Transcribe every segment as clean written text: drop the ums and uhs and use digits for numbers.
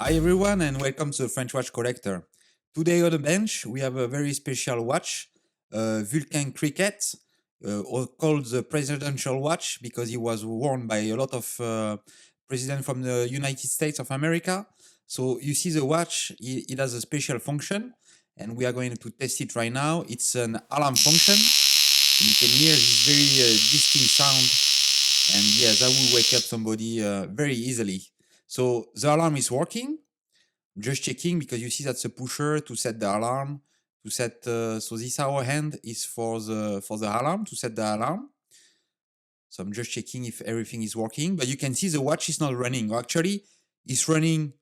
Hi everyone and welcome to the French Watch Collector. Today on the bench we have a very special watch, Vulcain Cricket, or called the presidential watch because it was worn by a lot of presidents from the United States of America. So you see the watch, it has a special function and we are going to test it right now. It's an alarm function and you can hear this very distinct sound, and yes, that will wake up somebody very easily. So the alarm is working. Just checking because you see that's a pusher to set the alarm. To set so this hour hand is for the alarm to set the alarm. So I'm just checking if everything is working. But you can see the watch is not running. Actually, it's running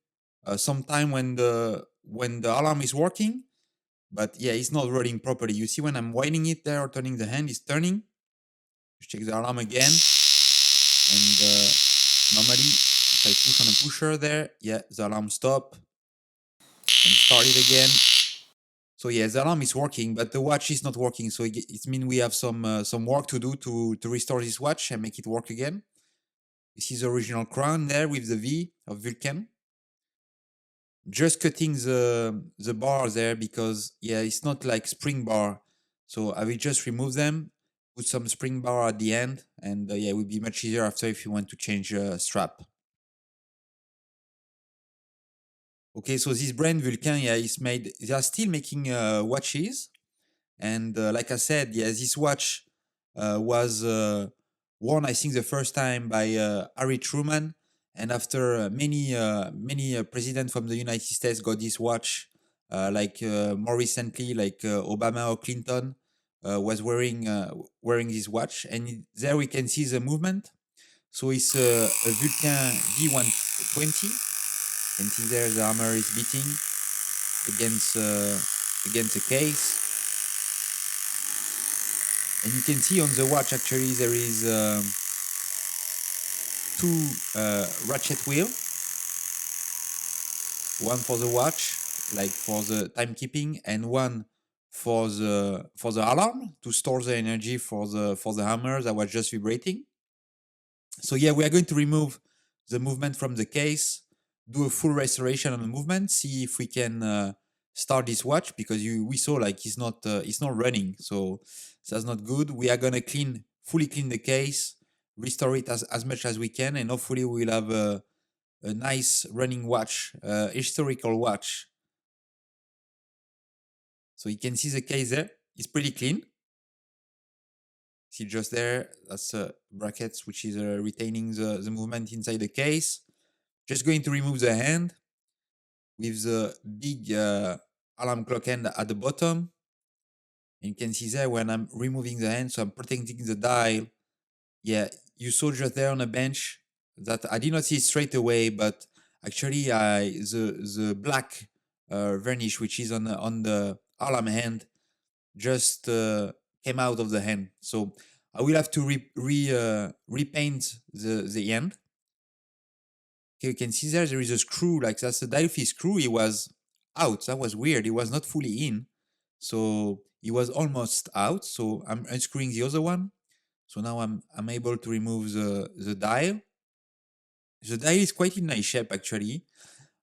sometime when the alarm is working. But yeah, it's not running properly. You see when I'm winding it there or turning the hand, it's turning. Just check the alarm again. And normally, if I push on a pusher there, yeah, the alarm stop. And start it again. So yeah, the alarm is working, but the watch is not working. So it means we have some work to do to restore this watch and make it work again. This is the original crown there with the V of Vulcan. Just cutting the bar there because yeah, it's not like spring bar. So I will just remove them, put some spring bar at the end, and yeah, it will be much easier after if you want to change strap. Okay, so this brand Vulcan, yeah, is made. They are still making watches. And like I said, yeah, this watch was worn, I think, the first time by Harry Truman. And after many presidents from the United States got this watch, like more recently, like Obama or Clinton was wearing this watch. And there we can see the movement. So it's a Vulcan V120. You can see there the hammer is beating against the case. And you can see on the watch actually there is two ratchet wheel, one for the watch, like for the timekeeping, and one for the alarm to store the energy for the hammer that was just vibrating. So yeah, we are going to remove the movement from the case, do a full restoration on the movement, see if we can start this watch because we saw like it's not running, so that's not good. We are gonna fully clean the case, restore it as much as we can, and hopefully we'll have a nice running watch, historical watch. So you can see the case there; it's pretty clean. See just there, that's brackets which is retaining the movement inside the case. Just going to remove the hand with the big alarm clock end at the bottom. And you can see there when I'm removing the hand, so I'm protecting the dial. Yeah, you saw just there on a bench that I did not see straight away, but actually the black varnish which is on the alarm hand just came out of the hand. So I will have to repaint the end. Okay, you can see there is a screw, like that's a dial screw. It was out. That was weird. It was not fully in. So it was almost out. So I'm unscrewing the other one. So now I'm able to remove the dial. The dial is quite in nice shape actually.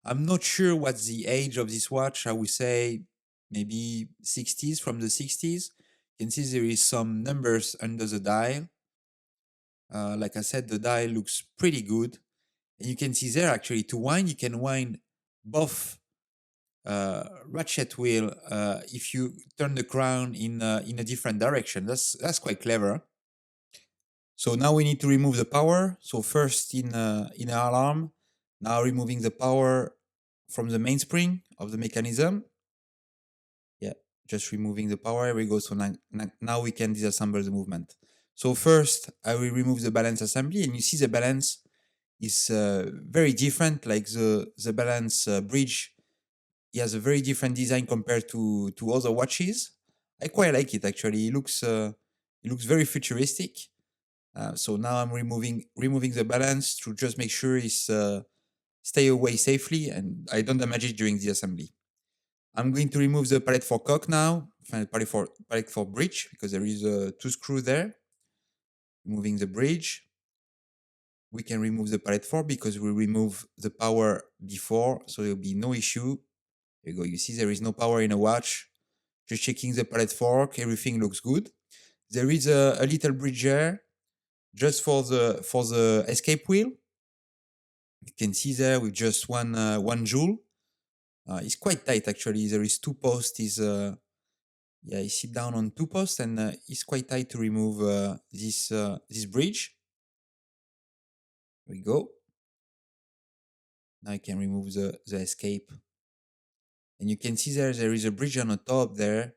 I'm not sure what's the age of this watch. I would say maybe 60s, from the 60s. You can see there is some numbers under the dial. Like I said, the dial looks pretty good. And you can see there actually to wind, you can wind both ratchet wheel if you turn the crown in a different direction. That's quite clever. So now we need to remove the power. So first in an alarm, now removing the power from the mainspring of the mechanism. Yeah, just removing the power. Here we go. So now we can disassemble the movement. So first I will remove the balance assembly, and you see the balance is very different. Like the balance bridge, it has a very different design compared to other watches. I quite like it actually. It looks very futuristic. So now I'm removing the balance to just make sure it's stay away safely and I don't damage it during the assembly. I'm going to remove the pallet for cock now, pallet for bridge because there is two screws there. Removing the bridge. we can remove the pallet fork because we remove the power before, so there will be no issue. There you go. You see there is no power in a watch. Just checking the pallet fork, everything looks good. There is a little bridge here just for the escape wheel. You can see there with just one joule. It's quite tight actually. There is two posts. You sit down on two posts, and it's quite tight to remove this bridge. There we go. Now I can remove the escape. And you can see there is a bridge on the top there.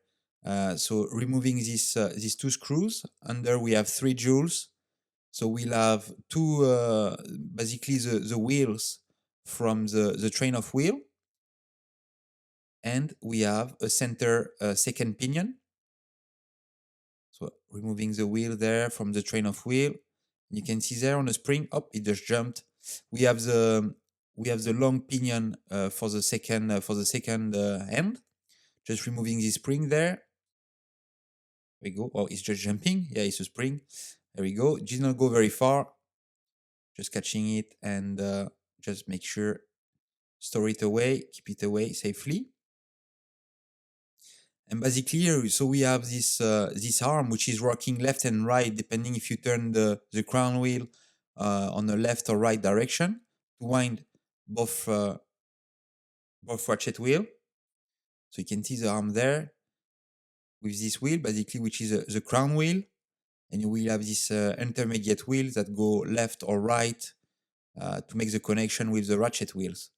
So removing these two screws, under we have 3 joules. So we'll have two, basically the wheels from the train of wheel. And we have a center second pinion. So removing the wheel there from the train of wheel. You can see there on the spring, it just jumped. We have the long pinion for the second end. Just removing the spring there. There we go. Oh, it's just jumping. Yeah, it's a spring. There we go. It did not go very far. Just catching it and just make sure store it away, keep it away safely. And basically, so we have this arm which is rocking left and right depending if you turn the crown wheel on the left or right direction to wind both ratchet wheel. So you can see the arm there with this wheel, basically, which is the crown wheel, and you will have this intermediate wheel that go left or right to make the connection with the ratchet wheels.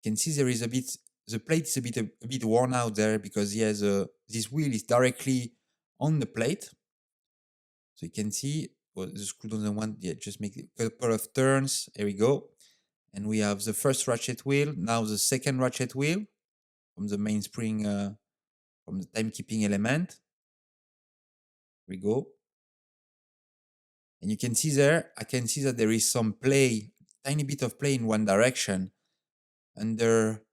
You can see there is the plate is a bit worn out there because this wheel is directly on the plate. So you can see the screw doesn't want, just make a couple of turns. There we go. And we have the first ratchet wheel, now the second ratchet wheel from the main spring, from the timekeeping element. There we go. And you can see there, I can see that there is some play, tiny bit of play in one direction under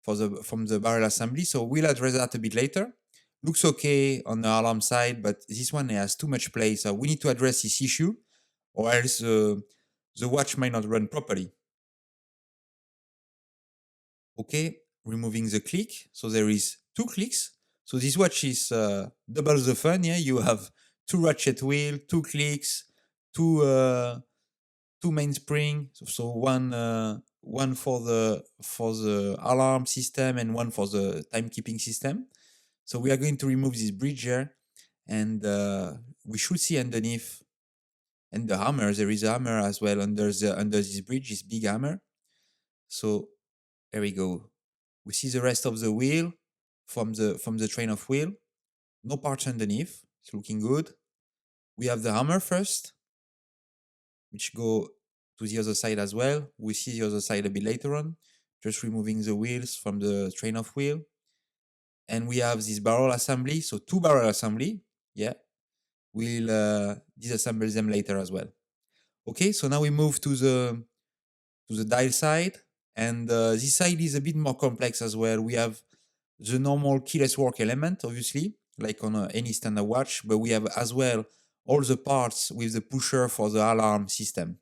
from the barrel assembly. So we'll address that a bit later. Looks okay on the alarm side, but this one has too much play. So we need to address this issue or else the watch might not run properly. Okay, removing the click. So there is 2 clicks. So this watch is double the fun. Yeah, you have 2 ratchet wheel, 2 clicks, 2 main spring. So one for the alarm system and one for the timekeeping system. So we are going to remove this bridge here, and we should see underneath, and the hammer. There is a hammer as well under this bridge, this big hammer. So there we go. We see the rest of the wheel from the train of wheel. No parts underneath. It's looking good. We have the hammer first, which go to the other side as well. We see the other side a bit later on. Just removing the wheels from the train of wheel. And we have this barrel assembly. So 2 barrel assembly. Yeah. We'll disassemble them later as well. Okay, so now we move to the dial side. And this side is a bit more complex as well. We have the normal keyless work element, obviously, like on any standard watch, but we have as well all the parts with the pusher for the alarm system.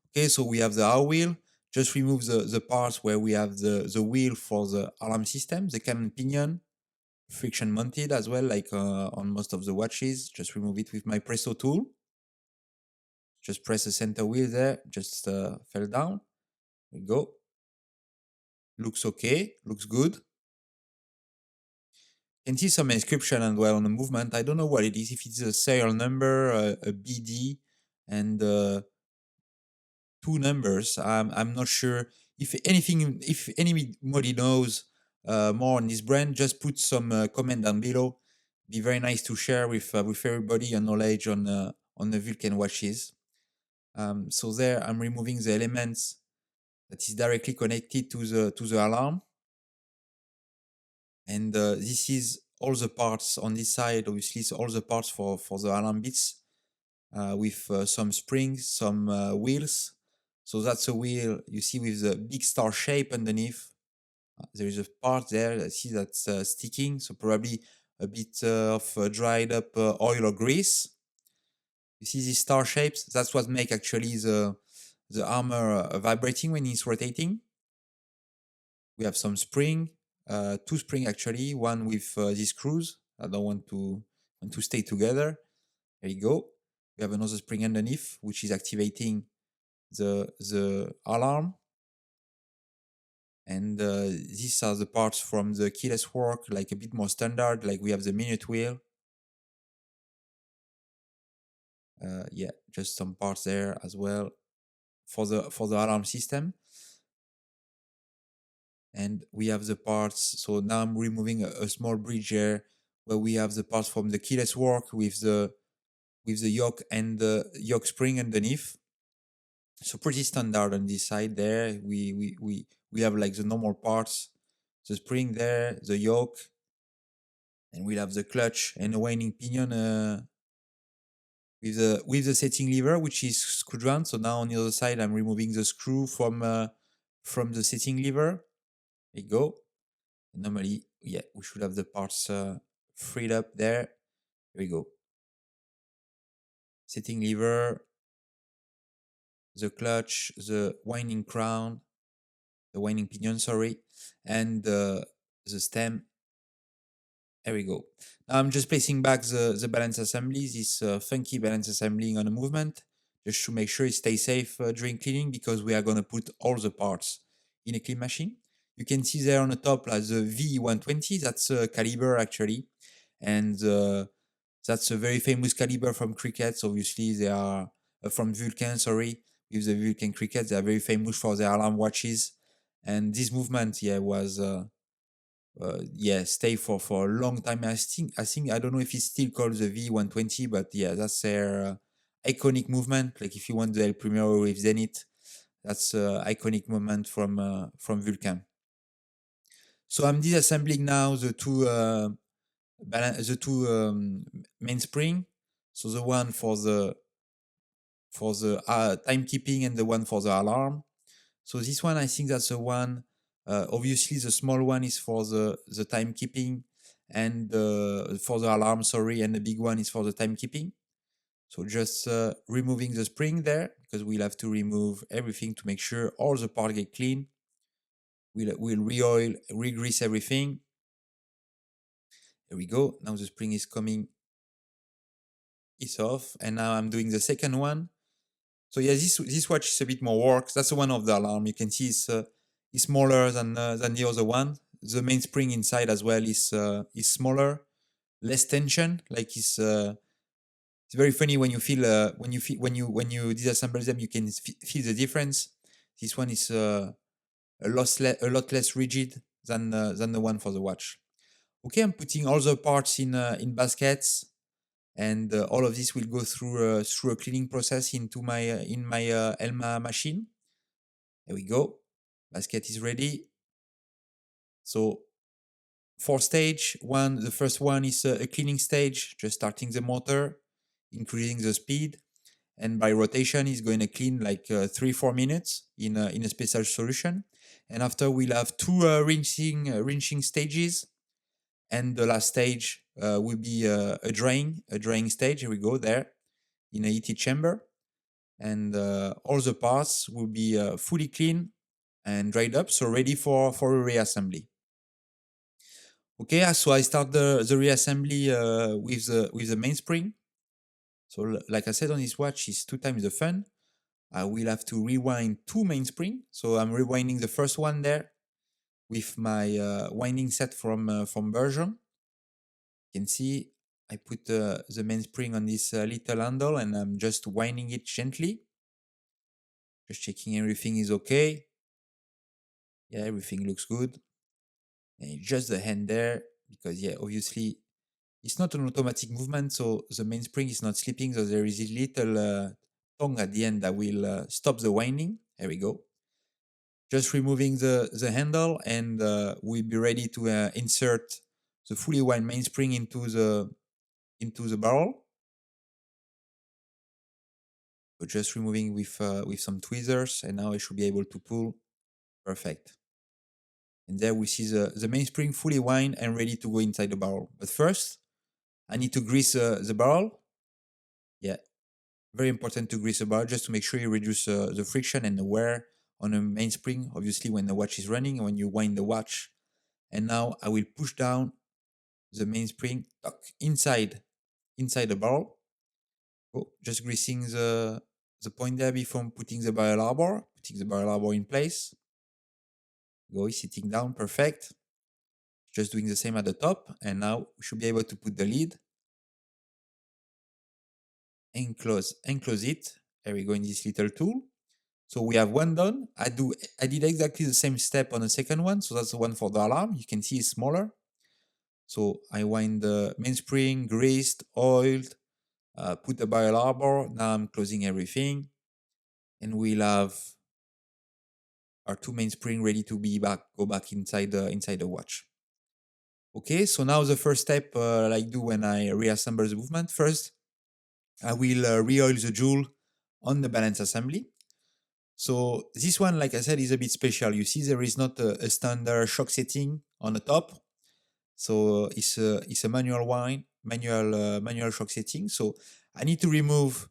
Okay, so we have the hour wheel. Just remove the parts where we have the wheel for the alarm system, the cannon pinion, friction mounted as well, like on most of the watches. Just remove it with my Presso tool. Just press the center wheel there, just fell down. There we go. Looks okay, looks good. You can see some inscription as well on the movement. I don't know what it is, if it's a serial number, a BD, and 2 numbers. I'm not sure. If anybody knows more on this brand, just put some comment down below. Be very nice to share with everybody your knowledge on the Vulcain watches. So there, I'm removing the elements that is directly connected to the alarm, and this is all the parts on this side. Obviously, it's all the parts for the alarm bits with some springs, some wheels. So that's a wheel you see with the big star shape underneath. There is a part there that's sticking, so probably a bit of dried up oil or grease. You see these star shapes? That's what make actually the armor vibrating when it's rotating. We have some spring, two spring actually, one with these screws. I don't want to stay together. There you go. We have another spring underneath, which is activating the alarm. And these are the parts from the keyless work, like a bit more standard, like we have the minute wheel. Yeah, just some parts there as well for the alarm system. And we have the parts. So now I'm removing a small bridge here where we have the parts from the keyless work with the yoke and the yoke spring underneath. So pretty standard on this side there. We have like the normal parts, the spring there, the yoke, and we'll have the clutch and the winding pinion with the setting lever, which is screwed round. So now on the other side, I'm removing the screw from the setting lever. There you go. And normally, yeah, we should have the parts freed up there. There we go. Setting lever, the clutch, the winding crown, the winding pinion, sorry, and the stem. There we go. Now I'm just placing back the balance assembly, this funky balance assembly on a movement, just to make sure it stays safe during cleaning, because we are going to put all the parts in a clean machine. You can see there on the top like the V120, that's a caliber actually. And that's a very famous caliber from crickets. Obviously, they are from Vulcain, sorry, with the Vulcain Cricket. They are very famous for their alarm watches. And this movement, yeah, was yeah, stay for a long time. I think I don't know if it's still called the V120, but yeah, that's their iconic movement. Like if you want the El Primero with Zenith, that's iconic movement from Vulcan. So I'm disassembling now the two mainspring. So the one for the timekeeping and the one for the alarm. So this one, I think that's the one. Obviously, the small one is for the timekeeping and for the alarm. Sorry, and the big one is for the timekeeping. So just removing the spring there, because we'll have to remove everything to make sure all the parts get clean. We'll re-oil, re-grease everything. There we go. Now the spring is coming. It's off, and now I'm doing the second one. So yeah, this watch is a bit more work. That's the one of the alarm. You can see it's smaller than the other one. The main spring inside as well is smaller, less tension. Like it's very funny when you feel when you disassemble them, you can feel the difference. This one is a lot less rigid than the one for the watch. Okay, I'm putting all the parts in baskets, and all of this will go through a cleaning process into my in my Elma machine. There we go. Basket is ready. So 4 stage. The first one is a cleaning stage, just starting the motor, increasing the speed, and by rotation is going to clean like 3-4 minutes in a special solution. And after we'll have two rinsing stages, and the last stage will be a drying stage. Here we go, there in a heated chamber, and all the parts will be fully clean and dried up, so ready for a reassembly. Okay, so I start the reassembly with the mainspring. So like I said, on this watch is 2 times the fun. I will have to rewind 2 mainspring. So I'm rewinding the first one there with my winding set from Bergeron. You can see I put the mainspring on this little handle, and I'm just winding it gently. Just checking everything is okay. Yeah, everything looks good. And just the hand there, because yeah, obviously it's not an automatic movement, so the mainspring is not slipping, so there is a little tongue at the end that will stop the winding. There we go. Just removing the handle, and we'll be ready to insert the fully wound mainspring into the barrel. So just removing with some tweezers, and now I should be able to pull. Perfect. And there we see the mainspring fully wound and ready to go inside the barrel. But first, I need to grease the barrel. Yeah, Very important to grease the bar just to make sure you reduce the friction and the wear on the mainspring, obviously when the watch is running and when you wind the watch. And now I will push down the mainspring inside the barrel. Oh, just greasing the point there before putting the barrel arbor in place. Go, sitting down, perfect. Just doing the same at the top, and now we should be able to put the lid and close it. There we go in this little tool. So we have one done. I did exactly the same step on the second one. So that's the one for the alarm. You can see it's smaller. So I wind the mainspring, greased, oiled, put the barrel arbor. Now I'm closing everything, and we'll have our two mainspring ready to go back inside the watch. Okay, so now the first step, like do when I reassemble the movement. First, I will re-oil the jewel on the balance assembly. So this one, like I said, is a bit special. You see, there is not a standard shock setting on the top. So it's a manual shock setting. So I need to remove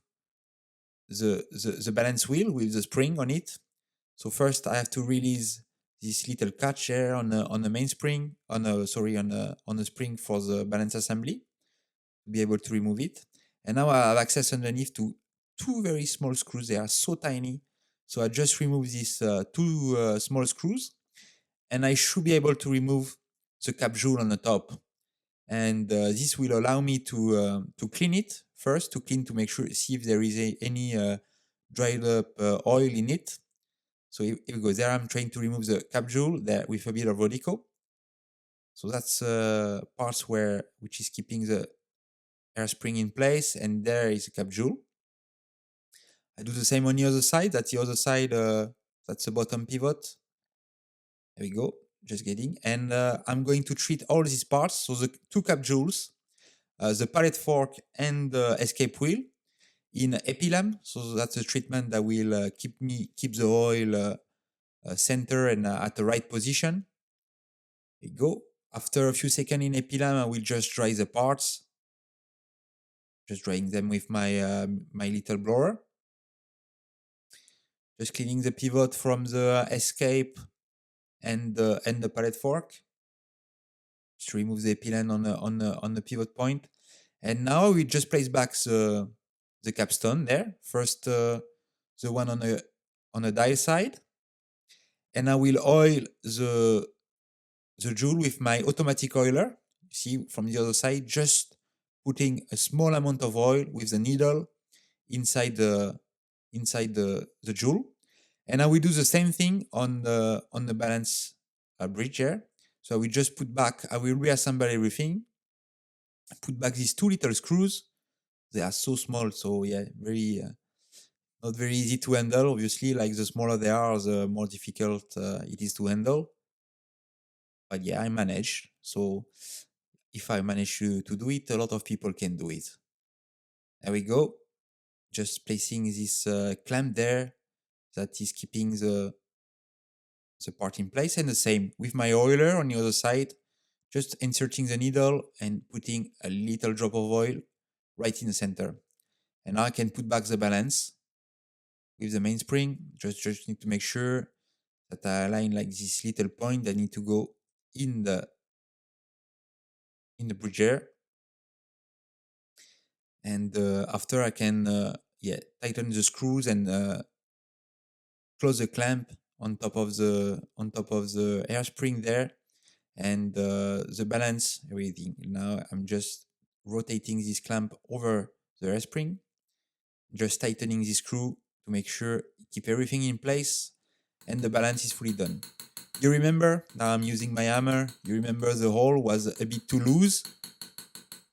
the balance wheel with the spring on it. So first I have to release this little catch here on the mainspring, on the spring for the balance assembly, to be able to remove it. And now I have access underneath to two very small screws. They are so tiny. So I just remove these two small screws, and I should be able to remove the cap jewel on the top. And this will allow me to clean it first, to make sure, see if there is any dried up oil in it. So here we go. There I'm trying to remove the cap jewel there with a bit of Rodico. So that's parts which is keeping the hairspring in place, and there is a cap jewel. I do the same on the other side. That's the other side. That's the bottom pivot. There we go. Just getting. And I'm going to treat all these parts. So the two cap jewels, the pallet fork, and the escape wheel in epilam. So that's a treatment that will keep the oil center and at the right position. There we go. After a few seconds in epilam, I will just dry the parts. Just drying them with my my little blower. Just cleaning the pivot from the escape and the pallet fork. Just remove the epilam on the pivot point. And now we just place back the capstone there. First the one on the dial side. And I will oil the jewel with my automatic oiler. You see from the other side, just putting a small amount of oil with the needle inside the jewel. And I will do the same thing on the balance bridge here. So I will just I will reassemble everything, put back these two little screws. They are so small, so yeah, not very easy to handle. Obviously, like the smaller they are, the more difficult it is to handle. But yeah, I managed. So if I manage to do it, a lot of people can do it. There we go. Just placing this clamp there that is keeping the part in place, and the same with my oiler on the other side, just inserting the needle and putting a little drop of oil right in the center. And now I can put back the balance with the mainspring. Just need to make sure that I align like this little point that need to go in the bridge here. And after I can tighten the screws and close the clamp on top of the hairspring there, and the balance, everything. Now I'm just rotating this clamp over the hairspring, just tightening the screw to make sure keep everything in place, and the balance is fully done. You remember, now I'm using my hammer, you remember the hole was a bit too loose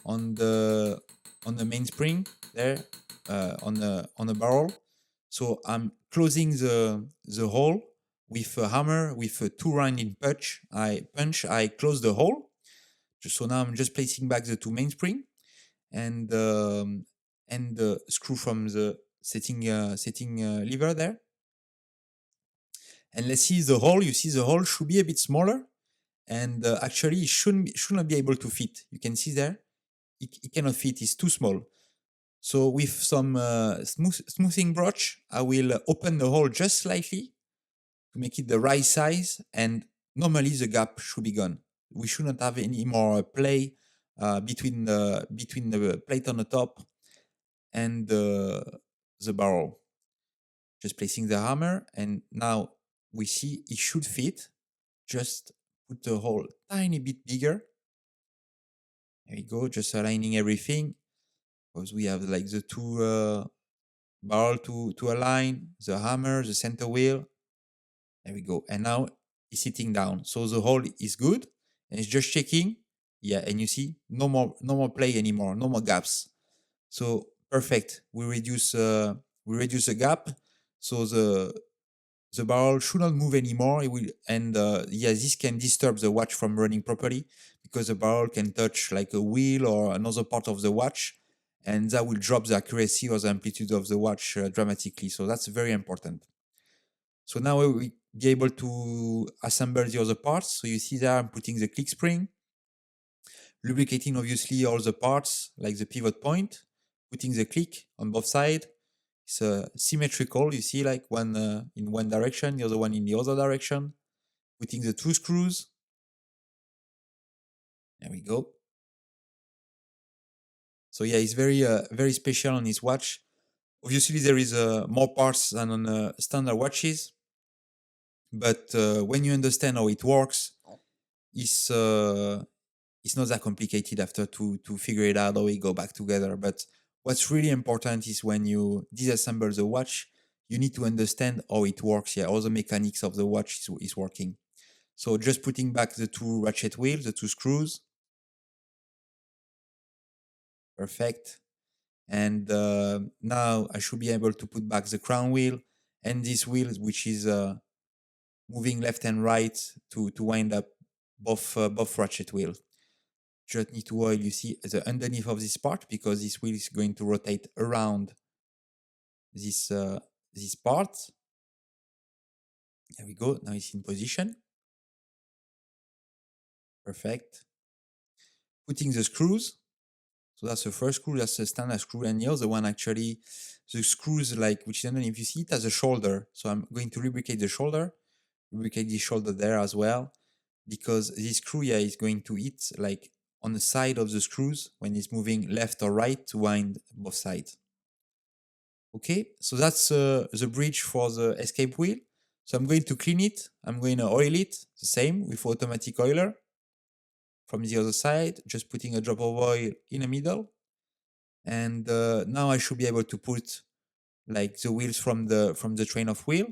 on the mainspring there, on the barrel. So I'm closing the hole with a hammer with a 2-rounding punch. I close the hole. So now I'm just placing back the two mainspring and the screw from the setting lever there. And let's see the hole. You see the hole should be a bit smaller, and actually it should not be able to fit. You can see there, it cannot fit. It's too small. So with some smoothing brush, I will open the hole just slightly to make it the right size, and normally the gap should be gone. We should not have any more play between the plate on the top and the barrel. Just placing the hammer, and now we see it should fit. Just put the hole tiny bit bigger. There we go, just aligning everything, because we have like the two barrel to align, the hammer, the center wheel. There we go. And now it's sitting down. So the hole is good, and it's just checking. Yeah, and you see no more play anymore, no more gaps. So perfect. We reduce the gap. So the barrel should not move anymore. It will, and yeah, this can disturb the watch from running properly, because the barrel can touch like a wheel or another part of the watch, and that will drop the accuracy or the amplitude of the watch dramatically. So that's very important. So now we be able to assemble the other parts. So you see there I'm putting the click spring, lubricating obviously all the parts like the pivot point, putting the click on both sides. It's symmetrical. You see, like one in one direction, the other one in the other direction. Putting the two screws. There we go. So yeah, it's very special on this watch. Obviously, there is more parts than on standard watches, but when you understand how it works, it's uh, it's not that complicated after to figure it out how it go back together. But what's really important is when you disassemble the watch, you need to understand how it works. Yeah, all the mechanics of the watch is working. So just putting back the two ratchet wheels, the two screws, perfect. And now I should be able to put back the crown wheel and this wheel, which is moving left and right to wind up both ratchet wheels. Just need to oil, you see, the underneath of this part, because this wheel is going to rotate around this part. There we go. Now it's in position. Perfect. Putting the screws. So that's the first screw, that's the standard screw, and the other one actually, the screws like which is underneath, you see it as a shoulder. So I'm going to lubricate the shoulder, lubricate the shoulder there as well, because this screw here is going to hit like on the side of the screws when it's moving left or right to wind both sides. Okay, so that's the bridge for the escape wheel. So I'm going to clean it. I'm going to oil it the same with automatic oiler. From the other side, just putting a drop of oil in the middle. And now I should be able to put like the wheels from the train of wheel.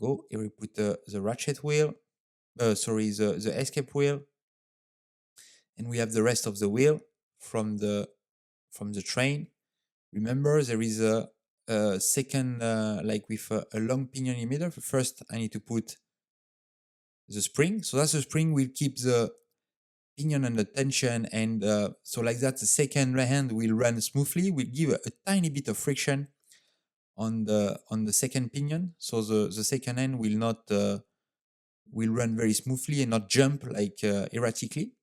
Go, here we put the ratchet wheel, sorry, the escape wheel. And we have the rest of the wheel from the train. Remember, there is a second, like with a long pinion in the middle. First, I need to put the spring. So that's the spring will keep the pinion under tension. And so like that, the second hand will run smoothly, will give a tiny bit of friction on the second pinion. So the second hand will not will run very smoothly and not jump like erratically.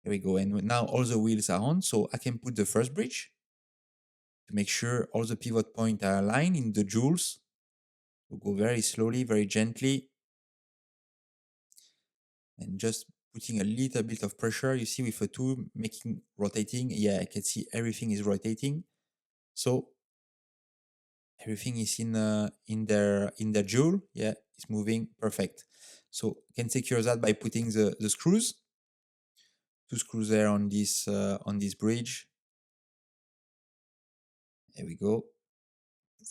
There we go. And now all the wheels are on. So I can put the first bridge to make sure all the pivot points are aligned in the jewels. So go very slowly, very gently. And just putting a little bit of pressure. You see with a tool making rotating. Yeah, I can see everything is rotating. So everything is in their jewel. Yeah, it's moving perfect. So you can secure that by putting the screws. Two screws there on this bridge. There we go.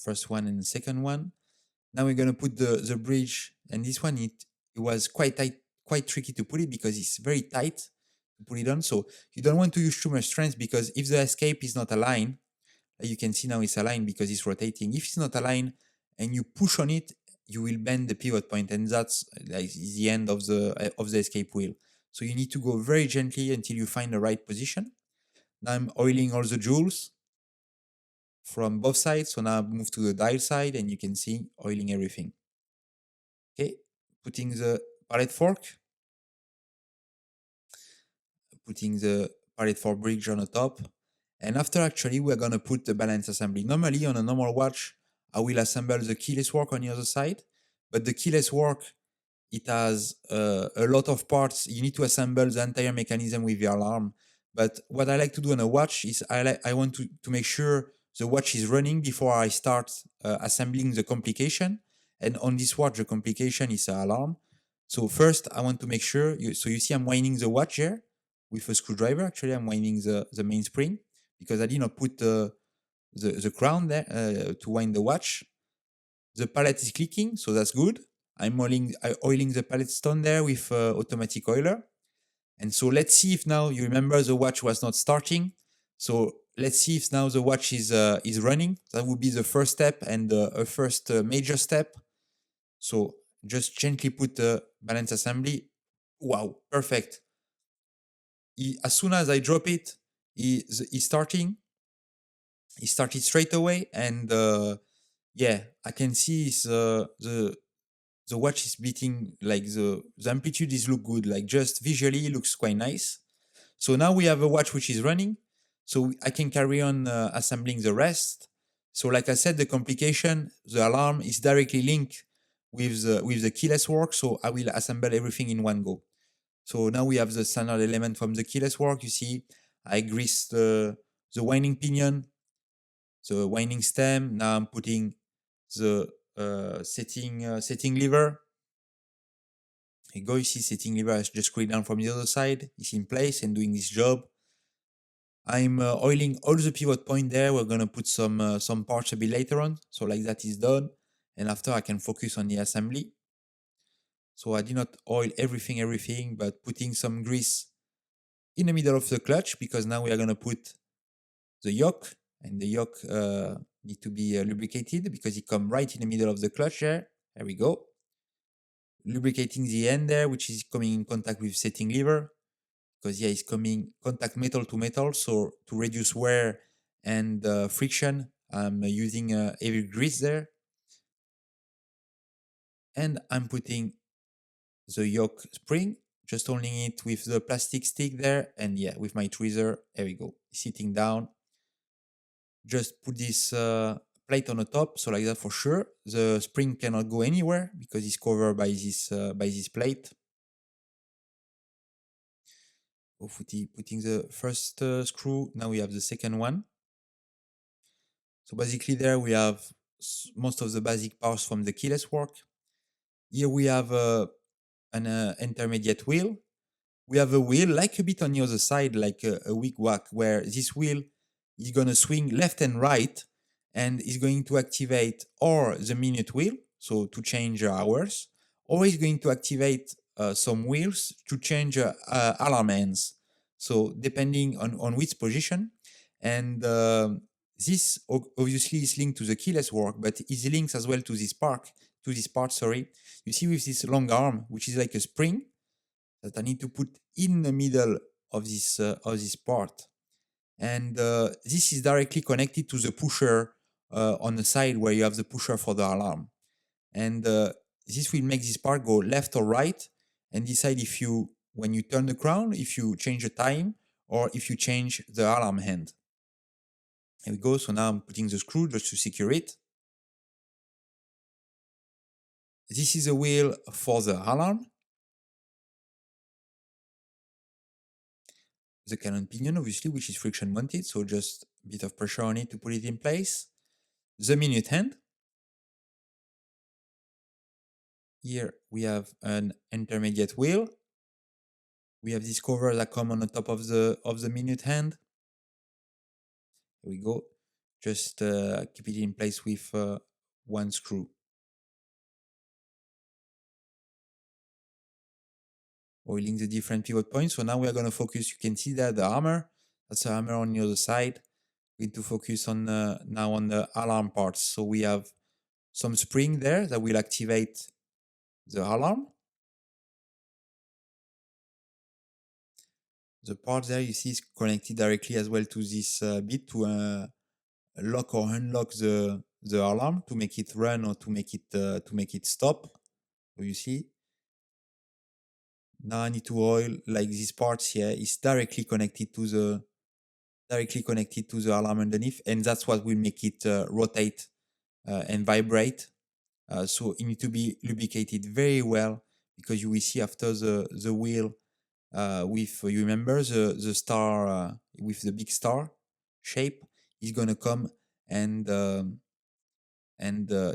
First one and the second one. Now we're gonna put the bridge, and this one it was quite tight, quite tricky to put it because it's very tight to put it on. So you don't want to use too much strength, because if the escape is not aligned, you can see now it's aligned because it's rotating. If it's not aligned and you push on it, you will bend the pivot point, and that's like the end of the escape wheel. So you need to go very gently until you find the right position. Now I'm oiling all the jewels from both sides. So now I move to the dial side, and you can see oiling everything. Okay, putting the pallet fork, putting the pallet fork bridge on the top, And after actually, we're gonna put the balance assembly. Normally on a normal watch, I will assemble the keyless work on the other side, but the keyless work, it has a lot of parts. You need to assemble the entire mechanism with the alarm. But what I like to do on a watch is I want to make sure the watch is running before I start assembling the complication. And on this watch, the complication is an alarm. So first, I want to make sure, so you see I'm winding the watch here with a screwdriver. Actually, I'm winding the main spring because I did not put the crown there to wind the watch. The pallet is clicking, so that's good. I'm oiling the pallet stone there with automatic oiler. And so let's see if now you remember the watch was not starting. So let's see if now the watch is running. That would be the first step and a first major step. So just gently put the balance assembly. Wow, perfect. As soon as I drop it, he's starting. He started straight away, and yeah, I can see the watch is beating, like the amplitude is look good, like just visually looks quite nice. So now we have a watch which is running, so I can carry on assembling the rest. So like I said, the complication, the alarm is directly linked with the keyless work, so I will assemble everything in one go. So now we have the standard element from the keyless work. You see, I grease the winding pinion, the winding stem. Now I'm putting the setting lever. Here you go, you see setting lever, I just screw it down from the other side. It's in place and doing this job. I'm oiling all the pivot point there. We're gonna put some parts a bit later on. So like that is done. And after I can focus on the assembly. So I did not oil everything, but putting some grease in the middle of the clutch because now we are gonna put the yoke, and the yoke need to be lubricated because it come right in the middle of the clutch there. There we go. Lubricating the end there, which is coming in contact with setting lever, because yeah, it's coming contact metal to metal. So to reduce wear and friction, I'm using heavy grease there. And I'm putting the yoke spring, just holding it with the plastic stick there. And yeah, with my tweezer, there we go, sitting down. Just put this plate on the top, so like that for sure. The spring cannot go anywhere because it's covered by this plate. Putting the first screw. Now we have the second one. So basically there we have most of the basic parts from the keyless work. Here we have an intermediate wheel. We have a wheel like a bit on the other side, like a wig-wag, where this wheel is going to swing left and right and is going to activate or the minute wheel, so to change hours, or is going to activate some wheels to change alarm ends. So depending on which position. And this obviously is linked to the keyless work, but is linked as well to this part, sorry. You see with this long arm, which is like a spring, that I need to put in the middle of this part. And this is directly connected to the pusher on the side where you have the pusher for the alarm. And this will make this part go left or right and decide if you, when you turn the crown, if you change the time or if you change the alarm hand. Here we go. So now I'm putting the screw just to secure it. This is a wheel for the alarm. The cannon pinion, obviously, which is friction mounted, so just a bit of pressure on it to put it in place. The minute hand. Here we have an intermediate wheel. We have this cover that come on the top of the minute hand. Here we go. Just keep it in place with one screw. Oiling the different pivot points. So now we are going to focus. You can see that the hammer. That's the hammer on the other side. We're going to focus on now on the alarm parts. So we have some spring there that will activate the alarm. The part there you see is connected directly as well to this bit to lock or unlock the alarm to make it run or to make it stop. So you see. Now I need to oil, like this part here is directly connected to directly connected to the alarm underneath, and that's what will make it rotate and vibrate. So it need to be lubricated very well, because you will see after the wheel with, you remember the star with the big star shape is gonna come and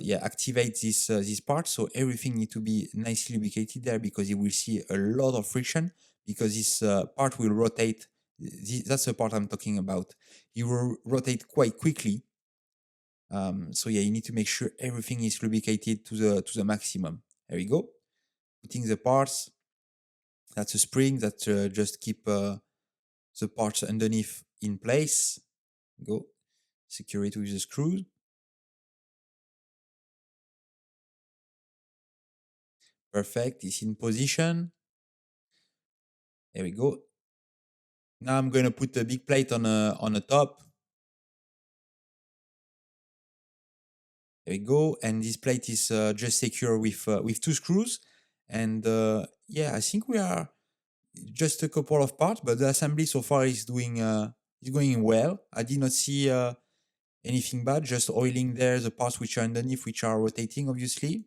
yeah, activate this part. So everything need to be nicely lubricated there, because you will see a lot of friction, because this part will rotate. That's the part I'm talking about. You will rotate quite quickly. So yeah, you need to make sure everything is lubricated to the maximum. There we go. Putting the parts. That's a spring that just keep the parts underneath in place. Go. Secure it with the screws. Perfect. It's in position. There we go. Now I'm going to put a big plate on the top. There we go. And this plate is just secure with 2 screws. And yeah, I think we are just a couple of parts, but the assembly so far is going well. I did not see anything bad. Just oiling there the parts which are underneath, which are rotating, obviously.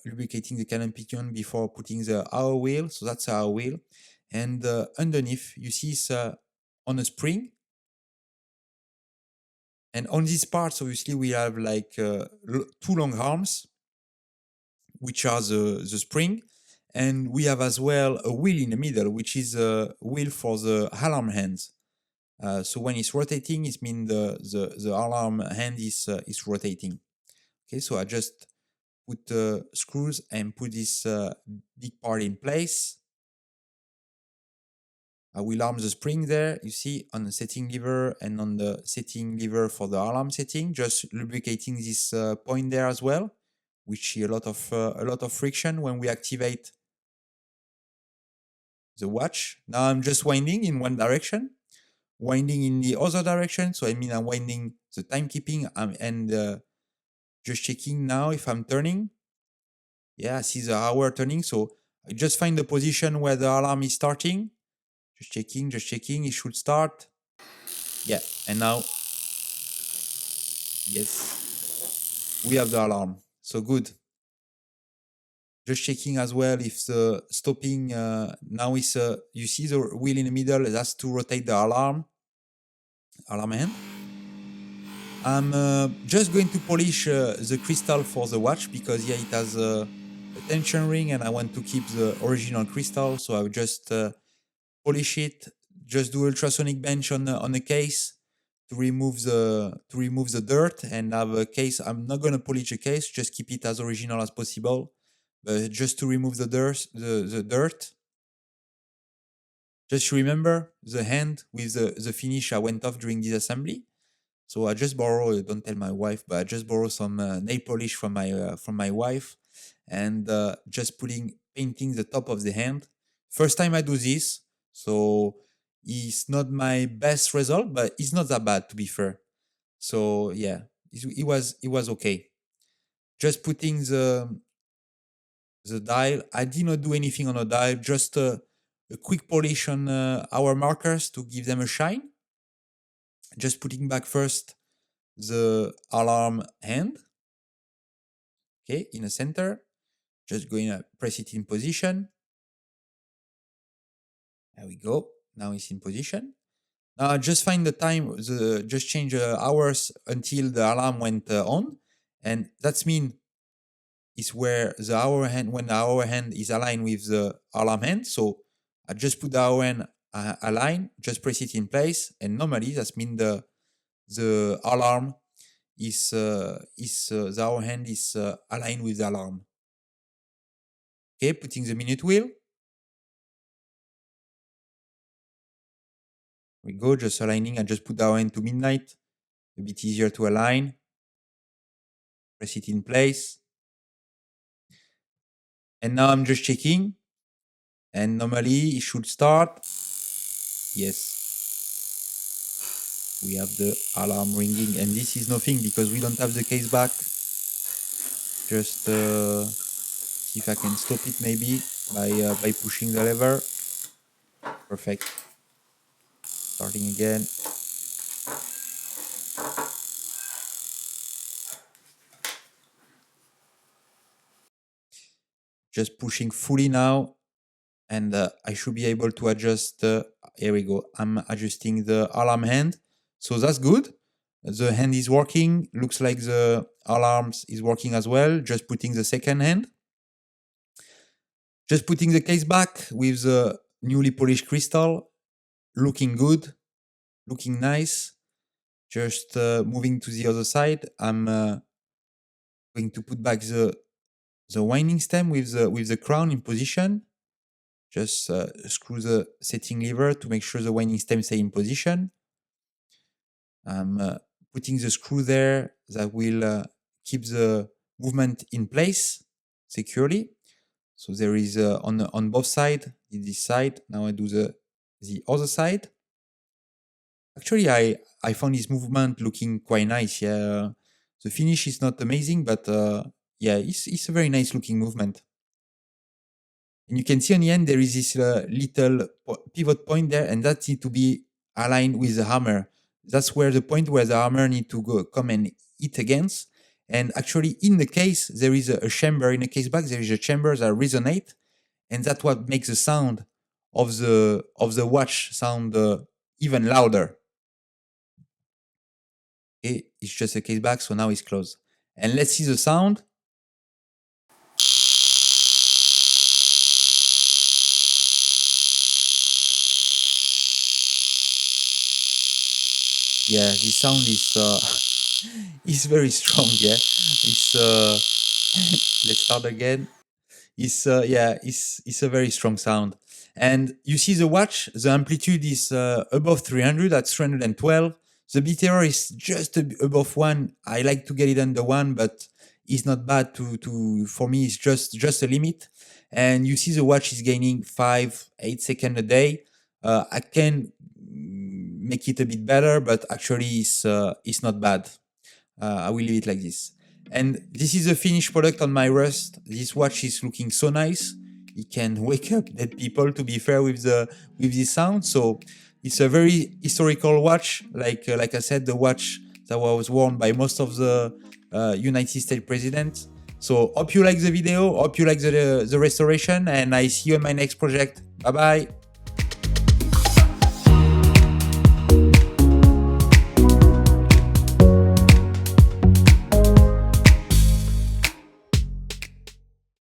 Lubricating the cannon pinion before putting the hour wheel. So that's our wheel. And underneath, you see it's on a spring. And on these parts, obviously, we have like 2 long arms, which are the spring. And we have as well a wheel in the middle, which is a wheel for the alarm hands. So when it's rotating, it means the alarm hand is rotating. Okay, so I just put screws and put this big part in place. I will arm the spring there, you see, on the setting lever and on the setting lever for the alarm setting, just lubricating this point there as well, which is a lot of friction when we activate the watch. Now I'm just winding in one direction, winding in the other direction. So I mean, I'm winding the timekeeping and just checking now if I'm turning. Yeah, I see the hour turning. So I just find the position where the alarm is starting. Just checking. It should start. Yeah, and now, yes, we have the alarm. So good. Just checking as well if the stopping now is you see the wheel in the middle. That's to rotate the alarm hand. I'm just going to polish the crystal for the watch, because yeah, it has a tension ring and I want to keep the original crystal. So I'll just polish it. Just do ultrasonic bench on the case to remove the dirt and have a case. I'm not gonna polish the case. Just keep it as original as possible. But just to remove the dirt. Just remember the hand with the finish I went off during disassembly. So I just borrow. Don't tell my wife, but I just borrow some nail polish from my wife, and just painting the top of the hand. First time I do this, so it's not my best result, but it's not that bad, to be fair. So yeah, it was okay. Just putting the dial. I did not do anything on the dial. Just a quick polish on our markers to give them a shine. Just putting back first the alarm hand, okay, in the center. Just going to press it in position. There we go. Now it's in position. Now just find the time, just change the hours until the alarm went on. And that's mean is where the hour hand, when the hour hand is aligned with the alarm hand. So I just put the hour hand align, just press it in place. And normally that's mean the alarm is the hour hand is aligned with the alarm. Okay, putting the minute wheel. We go, just aligning. I just put the hour hand to midnight. A bit easier to align. Press it in place. And now I'm just checking. And normally it should start. Yes. We have the alarm ringing. And this is nothing because we don't have the case back. Just see if I can stop it maybe by pushing the lever. Perfect. Starting again. Just pushing fully now, and I should be able to adjust. Here we go. I'm adjusting the alarm hand, so that's good. The hand is working. Looks like the alarms is working as well. Just putting the second hand. Just putting the case back with the newly polished crystal. Looking good. Looking nice. Just moving to the other side. I'm going to put back the winding stem with the crown in position. Just screw the setting lever to make sure the winding stem stay in position. I'm putting the screw there that will keep the movement in place securely. So there is on both sides, this side. Now I do the other side. Actually, I found this movement looking quite nice. Yeah, the finish is not amazing, but yeah, it's a very nice looking movement. And you can see on the end there is this little pivot point there, and that needs to be aligned with the hammer. That's where the point where the hammer need to come and hit against. And actually, in the case, there is a chamber in the case back. There is a chamber that resonate, and that's what makes the sound of the watch sound even louder. Okay, it's just a case back, so now it's closed. And let's see the sound. Yeah, this sound is is very strong. Yeah, it's let's start again. It's yeah, it's a very strong sound. And you see the watch, the amplitude is above 300. That's 312. The beat error is just above 1. I like to get it under 1, but it's not bad to for me. It's just a limit. And you see the watch is gaining 5-8 seconds a day. I can make it a bit better, but actually it's not bad. I will leave it like this. And this is the finished product on my Rust. This watch is looking so nice. It can wake up dead people, to be fair, with this sound. So it's a very historical watch. Like I said, the watch that was worn by most of the United States presidents. So hope you like the video. Hope you like the restoration. And I see you in my next project. Bye bye.